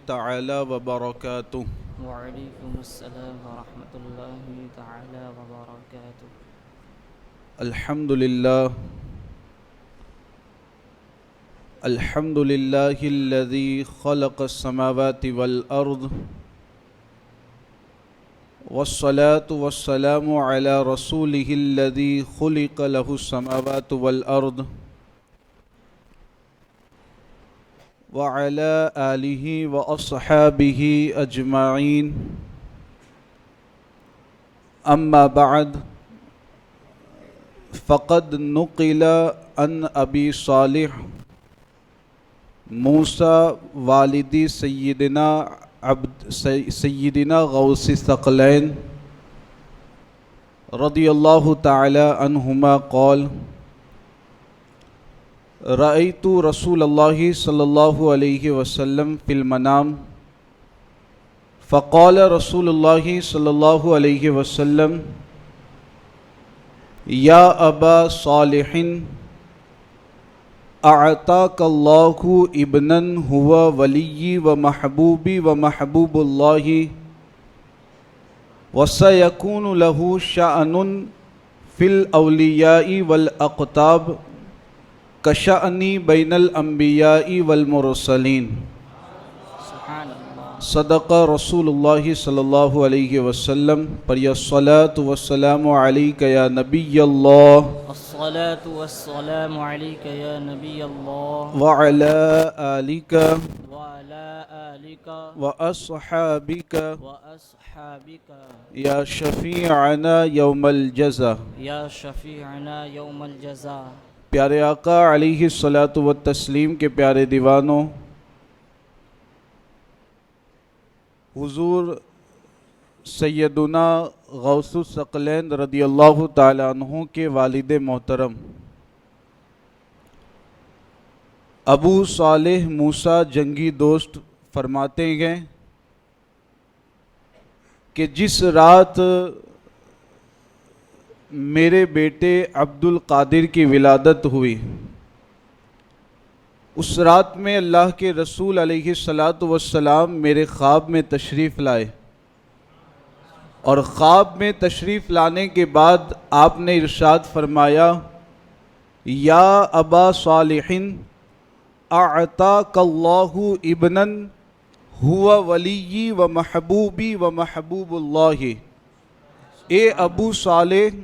تعالى وبركاته. وعليكم السلام ورحمة الله تعالى وبركاته. الحمد لله الذي خلق السماوات والأرض، والصلاة والسلام على رسوله الذي خلق له السماوات والأرض وعلى آله وأصحابه أجمعين. أما بعد، فقد نقل عن أبي صالح موسى والد سيدنا غوث الثقلين رضي الله تعالى عنهما قال: رأيت رسول الله صلى الله عليه وسلم في المنام، فقال رسول الله صلى الله عليه وسلم: يا أبا صالح، أعطاك الله ابنا هو ولي ومحبوبي ومحبوب الله، وسيكون له شأن في الأولياء والأقطاب كشأن بين الأنبياء والمرسلين. سبحان اللہ. صدق رسول اللہ صلی اللہ علیہ وسلم. پر الصلاة والسلام علیک یا نبی اللہ الصلاة والسلام عليك يا نبي الله وعلى آلک وعلى آلك واصحابک وأصحابك یا شفیعنا یوم الجزا. يا شفيعنا يوم الجزاء. پیارے آقا علیہ الصلاۃ والتسلیم کے پیارے دیوانوں، حضور سیدنا غوث الثقلین رضی اللہ تعالی عنہ کے والد محترم ابو صالح موسیٰ جنگی دوست فرماتے ہیں کہ جس رات میرے بیٹے عبد القادر کی ولادت ہوئی، اس رات میں اللہ کے رسول علیہ الصلاۃ والسلام میرے خواب میں تشریف لائے، اور خواب میں تشریف لانے کے بعد آپ نے ارشاد فرمایا: یا ابا صالح، اعطاک اللہ ابنا هو ولی و محبوبی و محبوب اللہ. اے ابو صالح،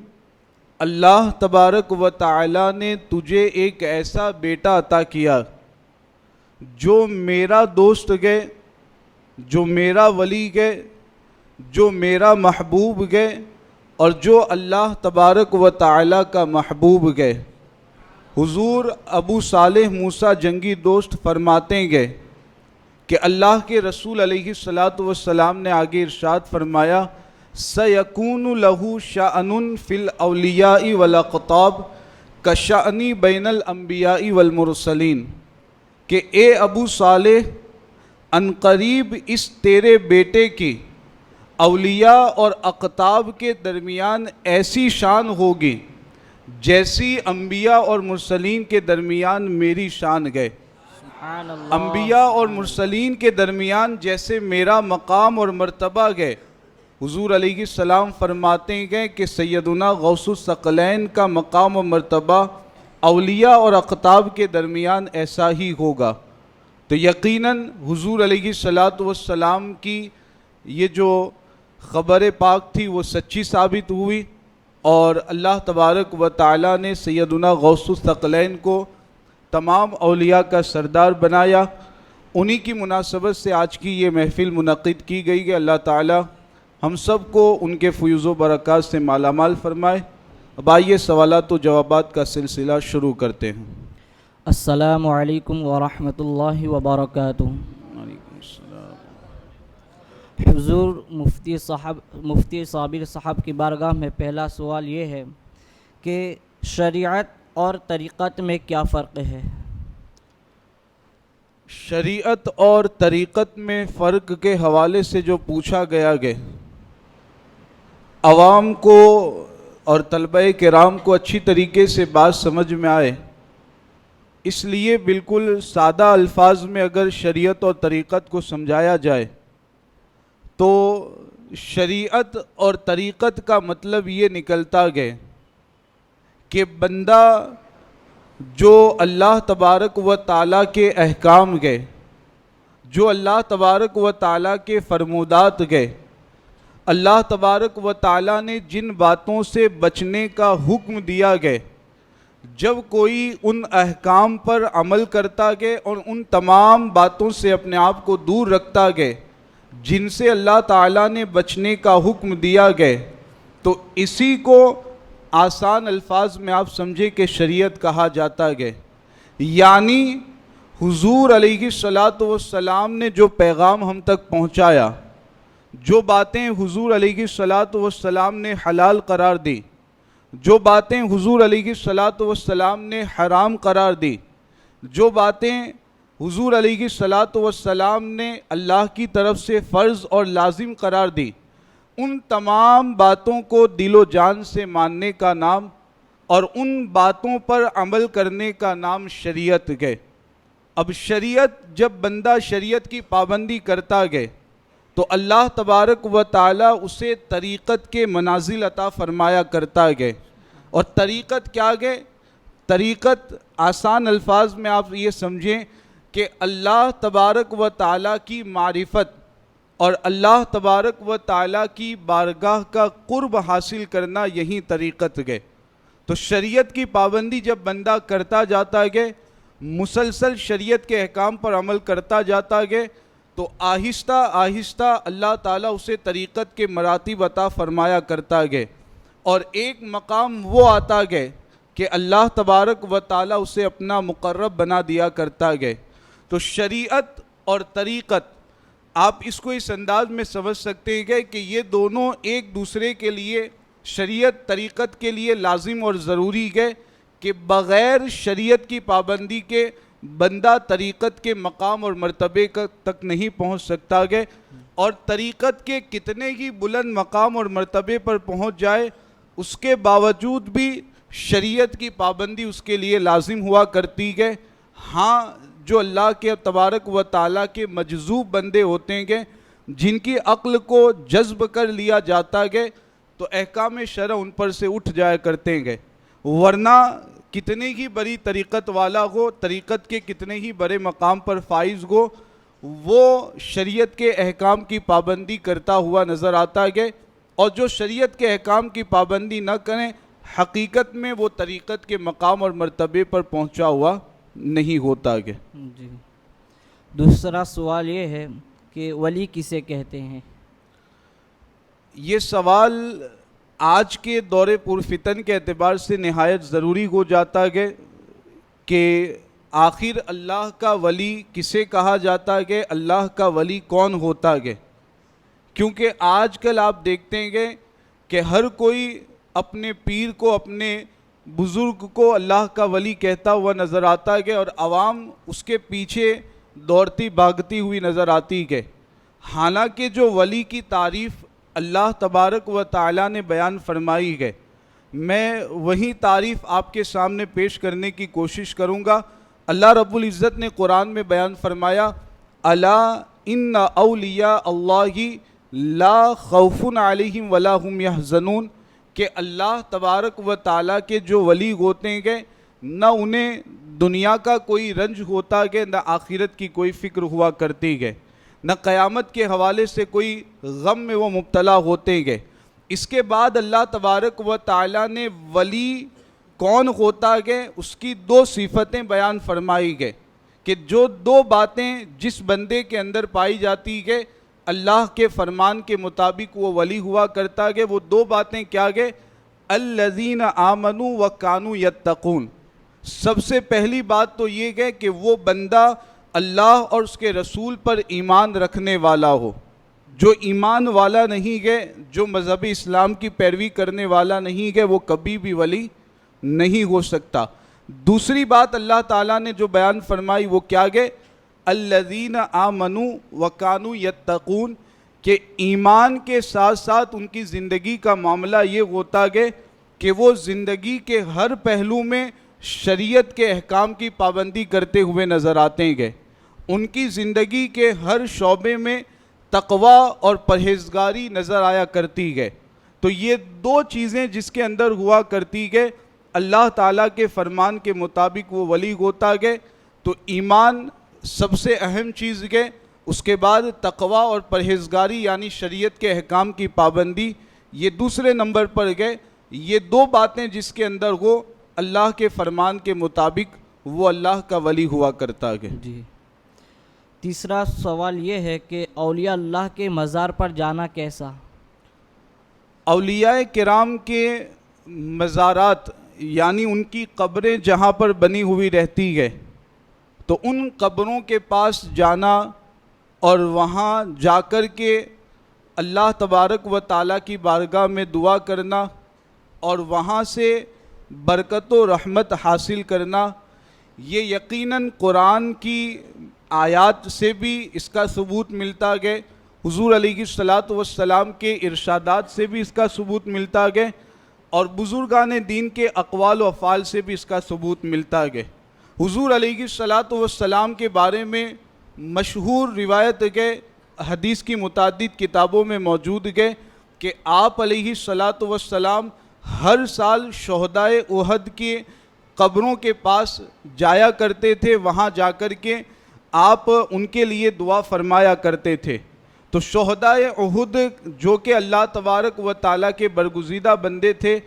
اللہ تبارک و تعالی نے تجھے ایک ایسا بیٹا عطا کیا جو میرا دوست گئے، جو میرا ولی گئے، جو میرا محبوب گئے، اور جو اللہ تبارک و تعالی کا محبوب گئے. حضور ابو صالح موسیٰ جنگی دوست فرماتے گئے کہ اللہ کے رسول علیہ الصلاۃ والسلام نے آگے ارشاد فرمایا: سَيَكُونُ لَهُ شَأْنٌ فِي الْأَوْلِيَاءِ وَالْأَقْطَابِ كَشَأْنِ بَيْنَ الْأَنْبِيَاءِ وَالْمُرْسَلِينَ، کہ اے ابو صالح، عنقریب اس تیرے بیٹے کی اولیاء اور اقطاب کے درمیان ایسی شان ہوگی جیسی انبیاء اور مرسلین کے درمیان میری شان گئے. سبحان اللہ. انبیاء اور مرسلین کے درمیان جیسے میرا مقام اور مرتبہ گئے. حضور علیہ السلام فرماتے ہیں کہ سیدنا غوث الثقلین کا مقام و مرتبہ اولیاء اور اقطاب کے درمیان ایسا ہی ہوگا. تو یقیناً حضور علیہ السلام کی یہ جو خبر پاک تھی وہ سچی ثابت ہوئی، اور اللہ تبارک و تعالی نے سیدنا غوث الثقلین کو تمام اولیاء کا سردار بنایا. انہی کی مناسبت سے آج کی یہ محفل منعقد کی گئی ہے. اللہ تعالی ہم سب کو ان کے فیوز و برکات سے مالا مال فرمائے. اب آئیے سوالات و جوابات کا سلسلہ شروع کرتے ہیں. السلام علیکم ورحمۃ اللہ وبرکاتہ. وعلیکم السلام. حضور مفتی صابر صاحب کی بارگاہ میں پہلا سوال یہ ہے کہ شریعت اور طریقت میں کیا فرق ہے؟ شریعت اور طریقت میں فرق کے حوالے سے جو پوچھا گیا عوام کو اور طلبہ کرام کو اچھی طریقے سے بات سمجھ میں آئے اس لیے بالکل سادہ الفاظ میں اگر شریعت اور طریقت کو سمجھایا جائے تو شریعت اور طریقت کا مطلب یہ نکلتا گیا کہ بندہ جو اللہ تبارک و تعالیٰ کے احکام گئے، جو اللہ تبارک و تعالیٰ کے فرمودات گئے، اللہ تبارک و تعالیٰ نے جن باتوں سے بچنے کا حکم دیا گئے، جب کوئی ان احکام پر عمل کرتا گئے اور ان تمام باتوں سے اپنے آپ کو دور رکھتا گئے جن سے اللہ تعالیٰ نے بچنے کا حکم دیا گئے، تو اسی کو آسان الفاظ میں آپ سمجھے کہ شریعت کہا جاتا گیا۔ یعنی حضور علیہ الصلاۃ والسلام نے جو پیغام ہم تک پہنچایا، جو باتیں حضور علیہ الصلاۃ والسلام نے حلال قرار دی، جو باتیں حضور علیہ الصلاۃ والسلام نے حرام قرار دی، جو باتیں حضور علیہ الصلاۃ والسلام نے اللہ کی طرف سے فرض اور لازم قرار دی، ان تمام باتوں کو دل و جان سے ماننے کا نام اور ان باتوں پر عمل کرنے کا نام شریعت گئے۔ اب شریعت، جب بندہ شریعت کی پابندی کرتا گئے تو اللہ تبارک و تعالیٰ اسے طریقت کے منازل عطا فرمایا کرتا گئے۔ اور طریقت کیا گئے؟ طریقت آسان الفاظ میں آپ یہ سمجھیں کہ اللہ تبارک و تعالیٰ کی معرفت اور اللہ تبارک و تعالیٰ کی بارگاہ کا قرب حاصل کرنا، یہی طریقت گئے۔ تو شریعت کی پابندی جب بندہ کرتا جاتا گئے، مسلسل شریعت کے احکام پر عمل کرتا جاتا گئے، تو آہستہ آہستہ اللہ تعالیٰ اسے طریقت کے مراتب عطا فرمایا کرتا گئے، اور ایک مقام وہ آتا گئے کہ اللہ تبارک و تعالیٰ اسے اپنا مقرب بنا دیا کرتا گئے۔ تو شریعت اور طریقت، آپ اس کو اس انداز میں سمجھ سکتے ہیں کہ یہ دونوں ایک دوسرے کے لیے، شریعت طریقت کے لیے لازم اور ضروری ہے کہ بغیر شریعت کی پابندی کے بندہ طریقت کے مقام اور مرتبے تک نہیں پہنچ سکتا ہے، اور طریقت کے کتنے ہی بلند مقام اور مرتبے پر پہنچ جائے، اس کے باوجود بھی شریعت کی پابندی اس کے لیے لازم ہوا کرتی ہے۔ ہاں، جو اللہ کے تبارک و تعالیٰ کے مجذوب بندے ہوتے ہیں، جن کی عقل کو جذب کر لیا جاتا ہے، تو احکام شرع ان پر سے اٹھ جایا کرتے ہیں، ورنہ کتنے ہی بڑی طریقت والا ہو، طریقت کے کتنے ہی بڑے مقام پر فائز ہو، وہ شریعت کے احکام کی پابندی کرتا ہوا نظر آتا ہے، اور جو شریعت کے احکام کی پابندی نہ کریں، حقیقت میں وہ طریقت کے مقام اور مرتبے پر پہنچا ہوا نہیں ہوتا ہے۔ جی، دوسرا سوال یہ ہے کہ ولی کسے کہتے ہیں؟ یہ سوال آج کے دور پرفتن کے اعتبار سے نہایت ضروری ہو جاتا ہے کہ آخر اللہ کا ولی کسے کہا جاتا ہے، اللہ کا ولی کون ہوتا ہے؟ کیونکہ آج کل آپ دیکھتے ہیں کہ ہر کوئی اپنے پیر کو، اپنے بزرگ کو اللہ کا ولی کہتا ہوا نظر آتا ہے، اور عوام اس کے پیچھے دوڑتی بھاگتی ہوئی نظر آتی ہے۔ حالانکہ جو ولی کی تعریف اللہ تبارک و تعالیٰ نے بیان فرمائی ہے، میں وہی تعریف آپ کے سامنے پیش کرنے کی کوشش کروں گا۔ اللہ رب العزت نے قرآن میں بیان فرمایا، الا ان اولیاء اللہ لا خوف علیہم ولا هم یحزنون، کہ اللہ تبارک و تعالیٰ کے جو ولی ہوتے ہیں، نہ انہیں دنیا کا کوئی رنج ہوتا ہے، نہ آخرت کی کوئی فکر ہوا کرتی ہے، نہ قیامت کے حوالے سے کوئی غم میں وہ مبتلا ہوتے ہیں۔ اس کے بعد اللہ تبارک و تعالیٰ نے ولی کون ہوتا ہے اس کی دو صفتیں بیان فرمائی گئے، کہ جو دو باتیں جس بندے کے اندر پائی جاتی ہے، اللہ کے فرمان کے مطابق وہ ولی ہوا کرتا ہے۔ وہ دو باتیں کیا گئے؟ الذین آمنوا وکانوا یتقون۔ سب سے پہلی بات تو یہ ہے کہ وہ بندہ اللہ اور اس کے رسول پر ایمان رکھنے والا ہو۔ جو ایمان والا نہیں ہے، جو مذہب اسلام کی پیروی کرنے والا نہیں ہے، وہ کبھی بھی ولی نہیں ہو سکتا۔ دوسری بات اللہ تعالیٰ نے جو بیان فرمائی وہ کیا گئے؟ الذین آمنوا وکانوا یتقون، کہ ایمان کے ساتھ ساتھ ان کی زندگی کا معاملہ یہ ہوتا ہے کہ وہ زندگی کے ہر پہلو میں شریعت کے احکام کی پابندی کرتے ہوئے نظر آتے گئے. ان کی زندگی کے ہر شعبے میں تقوی اور پرہیزگاری نظر آیا کرتی گئے. تو یہ دو چیزیں جس کے اندر ہوا کرتی گئے، اللہ تعالیٰ کے فرمان کے مطابق وہ ولی ہوتا گئے. تو ایمان سب سے اہم چیز گئے، اس کے بعد تقوی اور پرہیزگاری یعنی شریعت کے احکام کی پابندی یہ دوسرے نمبر پر گئے. یہ دو باتیں جس کے اندر وہ اللہ کے فرمان کے مطابق وہ اللہ کا ولی ہوا کرتا گئے. جی. تیسرا سوال یہ ہے کہ اولیاء اللہ کے مزار پر جانا کیسا؟ اولیاء کرام کے مزارات یعنی ان کی قبریں جہاں پر بنی ہوئی رہتی ہے تو ان قبروں کے پاس جانا اور وہاں جا کر کے اللہ تبارک و تعالیٰ کی بارگاہ میں دعا کرنا اور وہاں سے برکت و رحمت حاصل کرنا، یہ یقیناً قرآن کی آیات سے بھی اس کا ثبوت ملتا گیا، حضور علیہ الصلاۃ والسلام کے ارشادات سے بھی اس کا ثبوت ملتا گیا، اور بزرگان دین کے اقوال و افعال سے بھی اس کا ثبوت ملتا گیا. حضور علیہ الصلاۃ والسلام کے بارے میں مشہور روایت گئے، حدیث کی متعدد کتابوں میں موجود گئے کہ آپ علیہ الصلاۃ والسلام ہر سال شہدائے احد کی قبروں کے پاس جایا کرتے تھے، وہاں جا کر کے آپ ان کے لیے دعا فرمایا کرتے تھے. تو شہدائے احد جو کہ اللہ تبارک و تعالیٰ کے برگزیدہ بندے تھے،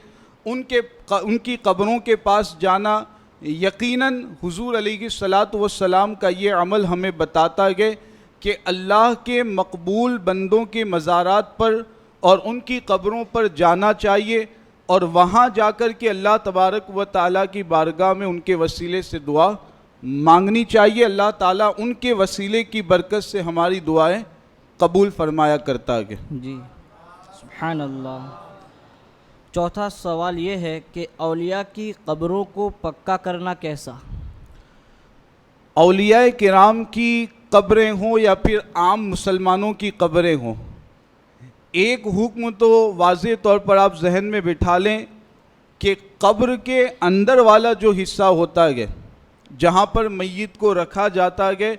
ان کی قبروں کے پاس جانا یقیناً حضور علیہ الصلاۃ والسلام کا یہ عمل ہمیں بتاتا گیا کہ اللہ کے مقبول بندوں کے مزارات پر اور ان کی قبروں پر جانا چاہیے اور وہاں جا کر کے اللہ تبارک و تعالیٰ کی بارگاہ میں ان کے وسیلے سے دعا مانگنی چاہیے. اللہ تعالیٰ ان کے وسیلے کی برکت سے ہماری دعائیں قبول فرمایا کرتا ہے. جی سبحان اللہ. چوتھا سوال یہ ہے کہ اولیاء کی قبروں کو پکا کرنا کیسا؟ اولیاء کرام کی قبریں ہوں یا پھر عام مسلمانوں کی قبریں ہوں، ایک حکم تو واضح طور پر آپ ذہن میں بٹھا لیں کہ قبر کے اندر والا جو حصہ ہوتا ہے جہاں پر میت کو رکھا جاتا ہے،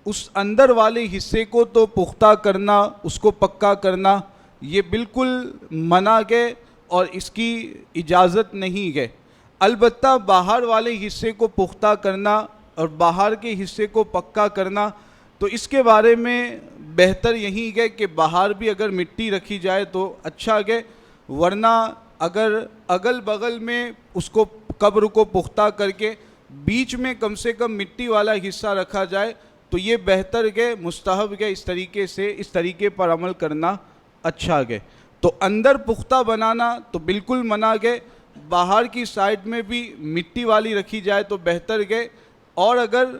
اس اندر والے حصے کو تو پختہ کرنا، اس کو پکا کرنا یہ بالکل منع ہے اور اس کی اجازت نہیں ہے. البتہ باہر والے حصے کو پختہ کرنا اور باہر کے حصے کو پکا کرنا، تو اس کے بارے میں بہتر یہی ہے کہ باہر بھی اگر مٹی رکھی جائے تو اچھا ہے، ورنہ اگر اگل بغل میں اس کو قبر کو پختہ کر کے بیچ میں کم سے کم مٹی والا حصہ رکھا جائے تو یہ بہتر ہے، مستحب ہے. اس طریقے پر عمل کرنا اچھا ہے. تو اندر پختہ بنانا تو بالکل منع ہے، باہر کی سائڈ میں بھی مٹی والی رکھی جائے تو بہتر ہے. اور اگر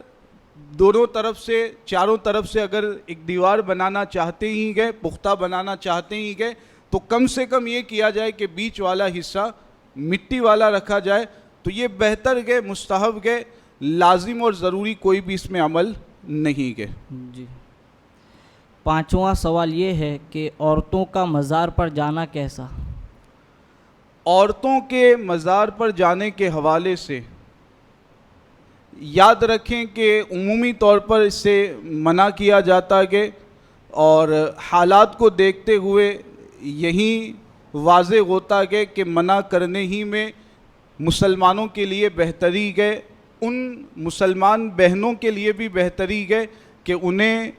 دونوں طرف سے چاروں طرف سے اگر ایک دیوار بنانا چاہتے ہی گئے، پختہ بنانا چاہتے ہی گئے تو کم سے کم یہ کیا جائے کہ بیچ والا حصہ مٹی والا رکھا جائے تو یہ بہتر ہے، مستحب ہے. لازم اور ضروری کوئی بھی اس میں عمل نہیں ہے. جی. پانچواں سوال یہ ہے کہ عورتوں کا مزار پر جانا کیسا؟ عورتوں کے مزار پر جانے کے حوالے سے یاد رکھیں کہ عمومی طور پر اس سے منع کیا جاتا ہے اور حالات کو دیکھتے ہوئے یہی واضح ہوتا ہے کہ منع کرنے ہی میں مسلمانوں کے لیے بہتری ہے، ان مسلمان بہنوں کے لیے بھی بہتری ہے کہ انہیں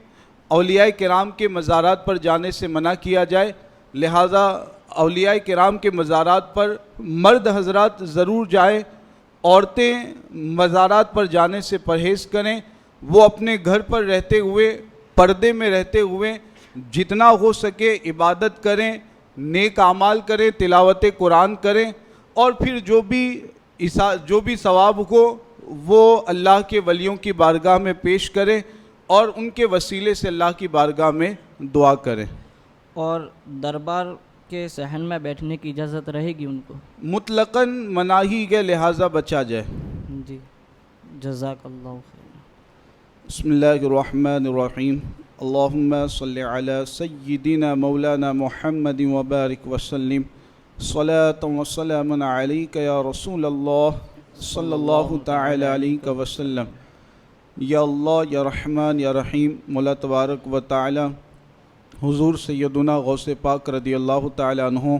اولیاء کرام کے مزارات پر جانے سے منع کیا جائے. لہذا اولیاء کرام کے مزارات پر مرد حضرات ضرور جائیں، عورتیں مزارات پر جانے سے پرہیز کریں. وہ اپنے گھر پر رہتے ہوئے پردے میں رہتے ہوئے جتنا ہو سکے عبادت کریں، نیک اعمال کریں، تلاوت قرآن کریں اور پھر جو بھی ثواب ہو وہ اللہ کے ولیوں کی بارگاہ میں پیش کریں اور ان کے وسیلے سے اللہ کی بارگاہ میں دعا کریں. اور دربار کے صحن میں بیٹھنے کی اجازت رہے گی ان کو؟ مطلقاً مناہی ہے، لہٰذا بچا جائے. جی جزاک اللہ خیر. بسم اللہ الرحمن الرحیم. اللہم صلی علی سیدنا مولانا محمد وبارک وسلم. صلاۃ و سلام علیک یا رسول اللہ صلی اللہ تعالی علیہ وسلم۔ یا اللہ یا رحمان یا رحیم، مولا تبارک و تعالی حضور سیدنا غوث پاک رضی اللہ تعالی عنہ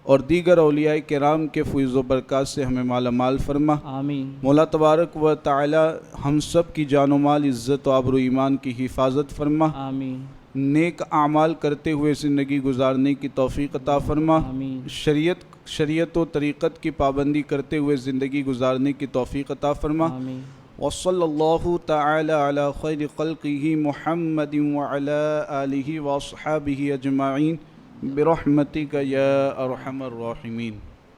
اور دیگر اولیاء کرام کے فیض و برکات سے ہمیں مالا مال فرما۔ آمین۔ مولا تبارک و تعالی ہم سب کی جان و مال، عزت و آبرو ایمان کی حفاظت فرما۔ آمین۔ نیک اعمال کرتے ہوئے زندگی گزارنے کی توفیق عطا فرما۔ آمین۔ شریعت و طریقت کی پابندی کرتے ہوئے زندگی گزارنے کی توفیق عطا فرما۔ آمین۔ وصلی اللہ تعالی علی خیر خلقہ محمد وعلی آلہ واصحابہ اجمعین برحمتک یا ارحم الراحمین۔